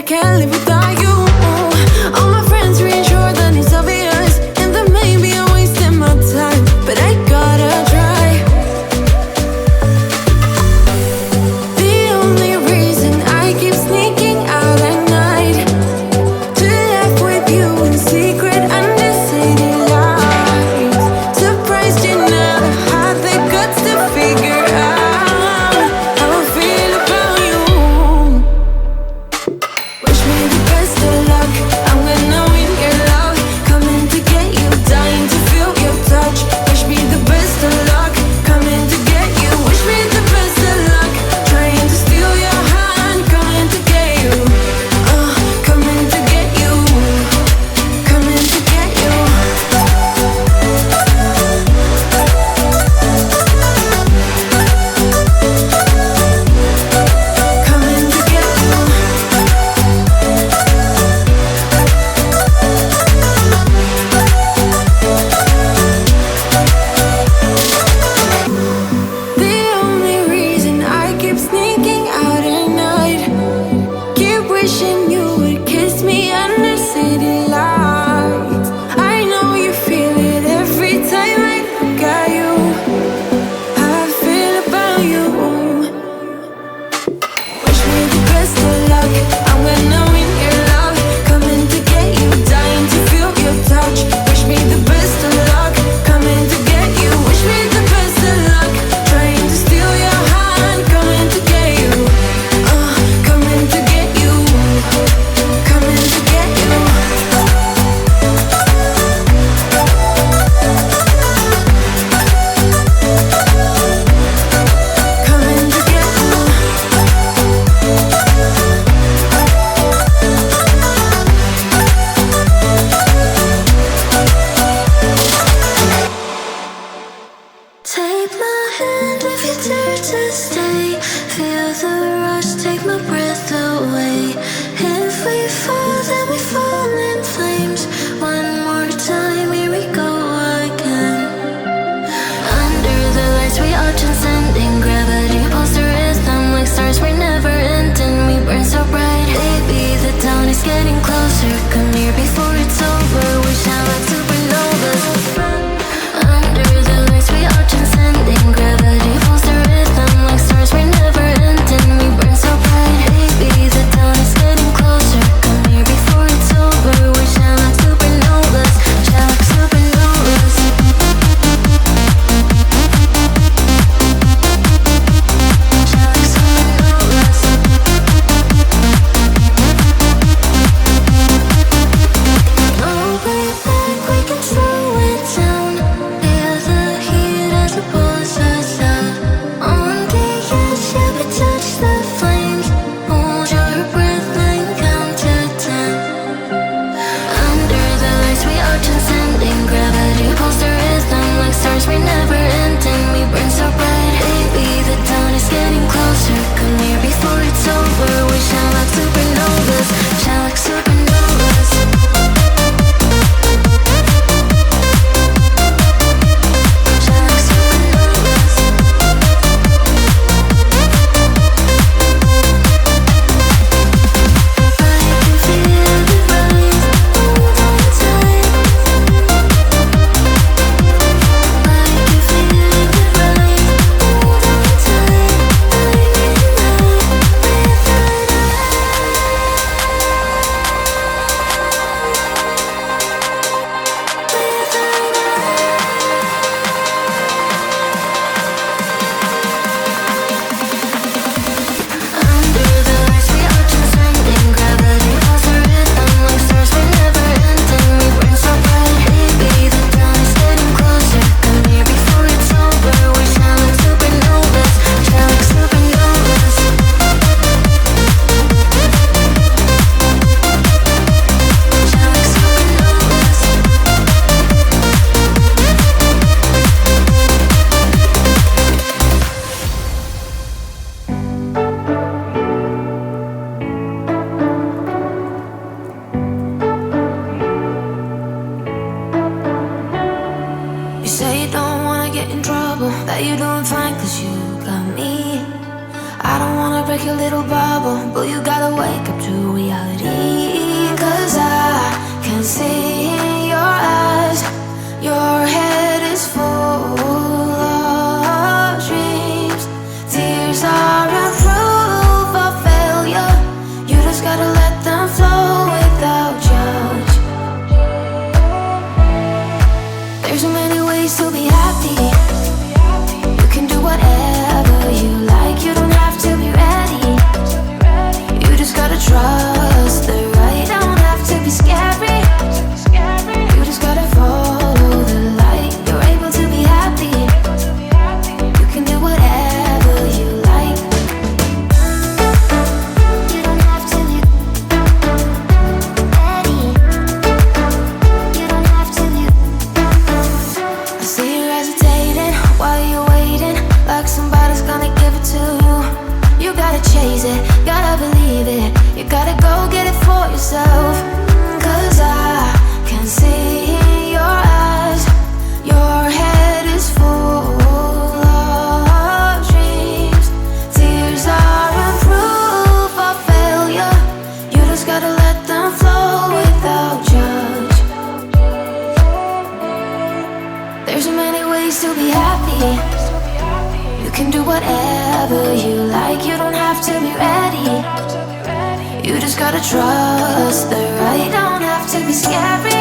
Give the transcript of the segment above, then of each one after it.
can't live without you. All my friends reassure that it's obvious, and that maybe I'm wasting my time, but I gotta try. The only reason I keep sneaking out at night to laugh with you in secret under city lights. Surprised you never had the guts to figure out how I feel about you. Wish me the best of luck. I'm gonna win your love, coming to get you, dying to feel your touch. Wish me the best of luck, coming to get you. Wish me the best of luck, trying to steal your hand, coming to get you. Coming to get you, coming to get you. Coming to get you. The only reason I keep sneaking out at night, keep wishing you would kiss me under city lights. I know you feel it every time I look at you, how I feel about you. Wish me the best of luck. I'm gonna win your love, coming to get you, dying to feel your touch. Wish me the best of luck, coming to get you. Wish me the best of luck, trying to steal your hand, coming to get you. Coming to get you, coming to get you. Coming to get you. Take my hand if you dare to stay. Feel the rush, take my breath away. If we fall, then we fall in flames. One more time, here we go again. Under the lights, we are transcending. Gravity pulls the rhythm like stars, we're never ending. We burn so bright, baby, the dawn is getting closer. Come here before it's over, we shine like supernovas. Under the lights, we are transcending. Gravity pulls the rhythm like stars, we're never ending. We burn so bright, baby, the dawn is getting closer. Come here before it's over, we shine like supernovas. Shine like supernovas. Shine like supernovas. No way back, we can slow it down. Feel the heat as it pulls us out. On the edge, yeah, we touch the flames. Hold your breath and count to 10. Under the lights, we are transcending. Gravity pulls the rhythm like stars, we're never ending. We burn so bright, baby, the dawn is getting closer. Come here before it's over, we shine like supernovas. Shine like supernovas. Shine like supernovas. I can feel the rise, hold on tight. I can feel the rise, hold on tight. Under the lights, we are transcending. Gravity pulls the rhythm like stars, we're never ending. We burn so bright, baby, the dawn is getting closer. Come here before it's over, we shine like supernovas. Shine like supernovas. Shine like supernovas. You say you don't wanna get in trouble, that you're doing fine cause you got me. I don't wanna break your little bubble, but you gotta wake up to reality. gotta let them flow without judge. There's so many ways to be happy. You can do whatever you like. You don't have to be ready. You just gotta trust the right. Don't have to be scary. You just gotta follow the light. You're able to be happy. You can do whatever you like. You don't have to be ready. You don't have to be. I see you hesitating while you're waiting, like somebody's gonna give it to you. You gotta chase it, gotta believe it. You gotta go get it for yourself. Cause I can see in your eyes, your head is full of dreams. Tears are a proof of failure. You just gotta let them flow without judge. There's so many ways to be happy. You can do whatever you like. You don't have to be ready. You just gotta trust the right. Don't have to be scary.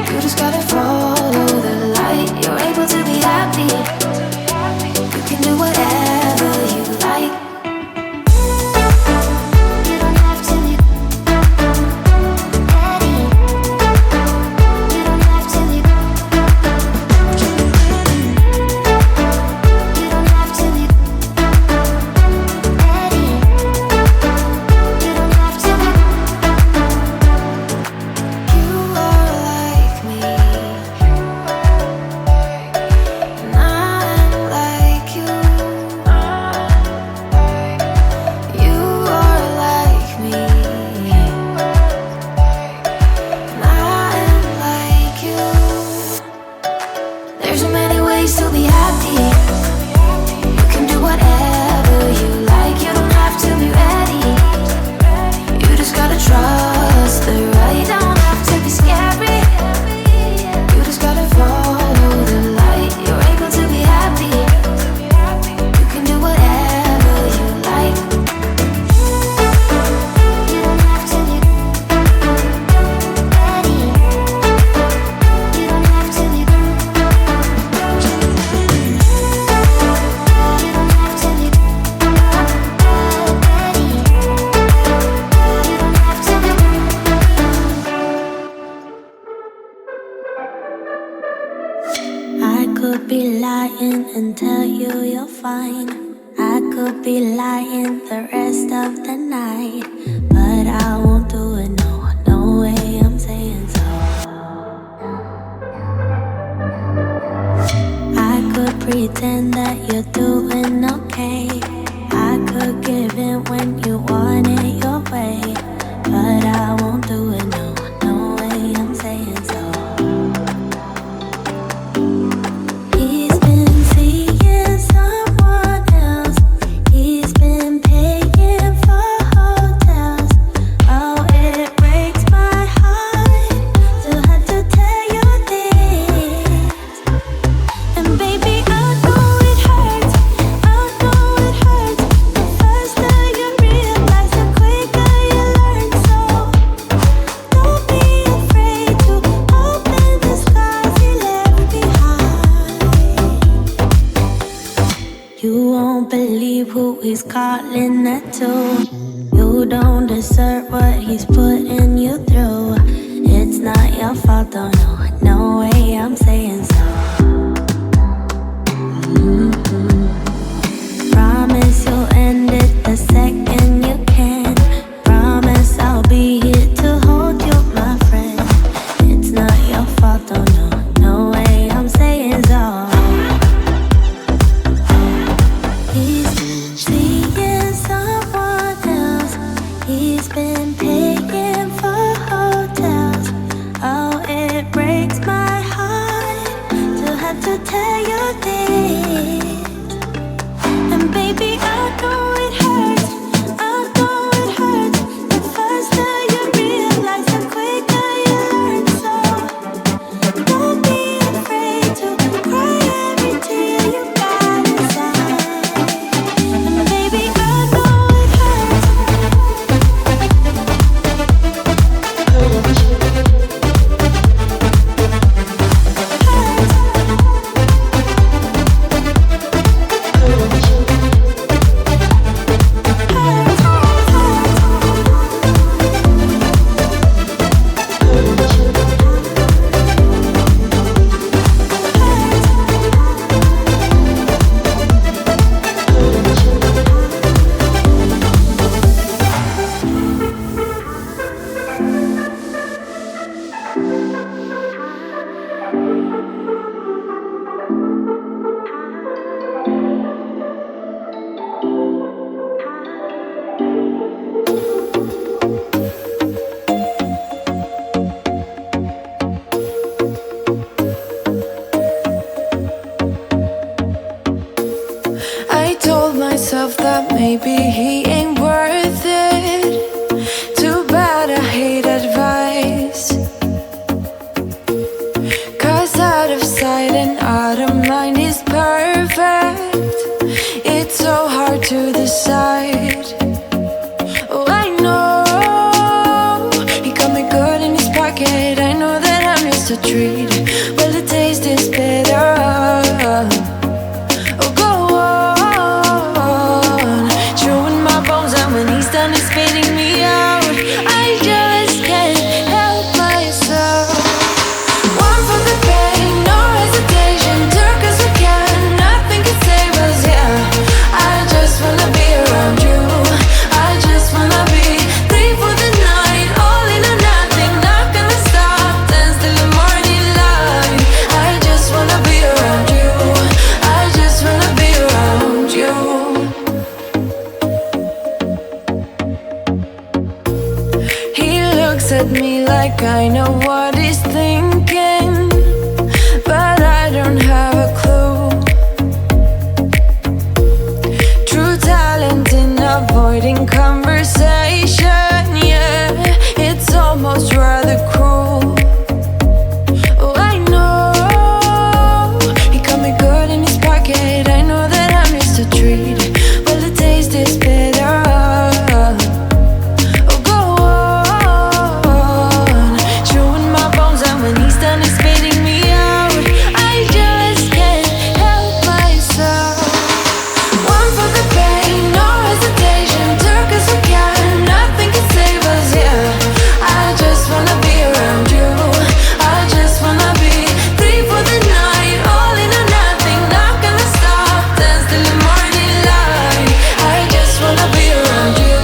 You just gotta follow the light. You're able to be happy. You can do whatever you like. You don't have to be ready. You don't have to be. You don't have to be ready. You don't have to be. You are like me, and I'm like you. You are like me, and I'm like you. There's so many ways to be happy. You can do whatever you like. You don't have to be ready. You just gotta trust the right. Don't have to be scary. You just gotta follow the light. You're able to be happy. You can do whatever you like. You don't have to be ready. You don't have to be. You don't have to be ready. You don't have to be. I could be lying and tell you you're fine. I could be lying the rest of the night, but I won't do it. No, no way. I'm saying so. I could pretend that you're doing okay. I could give in when you want it your way, but I won't do it. No, no way. I'm saying so. He's been seeing someone else. He's been paying for hotels. Oh, it breaks my heart to have to tell you this. And baby, I know it hurts. I know it hurts. The faster you realize, the quicker you learn. So don't be afraid to open the scars he left behind. You won't believe who he's calling that to. You don't deserve what he's putting you through. It's not your fault, though, no, no way. I'm saying so. Promise you'll end it the second you can. Promise I'll be here to hold you, my friend. It's not your fault, though, no, no way. I'm saying so. He's been seeing someone else. He's been paying for hotels. Oh, it breaks my heart to have to tell you this. And baby, I know it hurts. I know it hurts. The faster you realize, the quicker you learn. So don't be afraid to cry every tear you got inside. And baby, I know it hurts. looks at me like I know what he's thinking, but I don't have a clue. True talent in avoiding conversation, yeah, it's almost rather cruel. Oh, I know he got me good in his pocket. I know that I'm just a treat. Well, the taste is bitter. Oh, go on, chewing my bones, and when he's done, he's spitting me out. I just can't help myself. One for the pain, no hesitation. Took us we can, nothing can save us, yeah. I just wanna be around you. I just wanna be free for the night, all in or nothing. Not gonna stop, dance till the morning light. I just wanna be around you.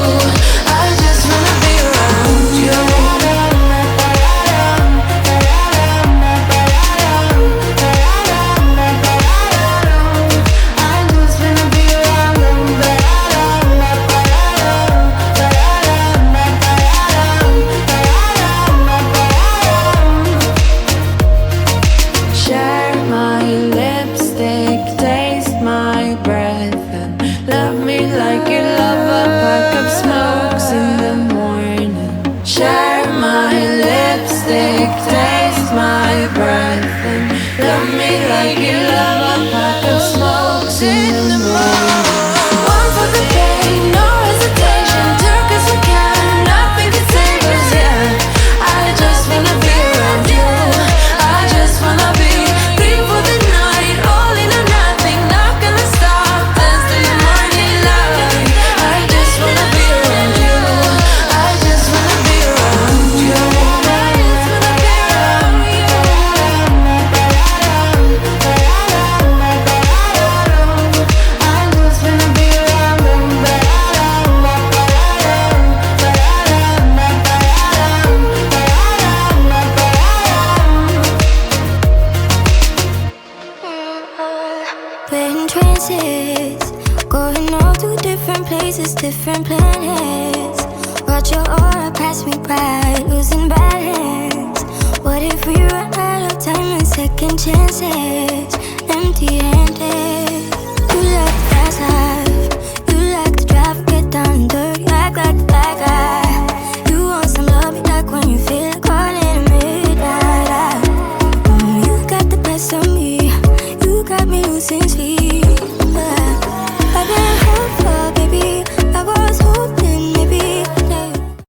I just wanna be around you. I just wanna be around you. Share my lipstick, taste my breath, and love me like you love a pack of smokes in the morning. Share my lipstick, taste my breath, and love me like you love a pack of smokes in the morning. One for the pain, no hesitation. Took us we can, nothing can save us, yeah. I just wanna be around you. I just wanna be free for the night, all in or nothing. Not gonna stop, dance till the morning light. I just wanna be around you. I just wanna be around you. I just wanna be around you. I just wanna be around you. We're in trances, going all to different places, different planets. Watch your aura pass me by, losing balance. What if we run out of time and second chances? Empty-handed. You like the fast life, you like the drive, get down and dirty, act like the bad guy. You want some love, you like when you feel like calling at midnight. You got the best of me, you got me losing sleep.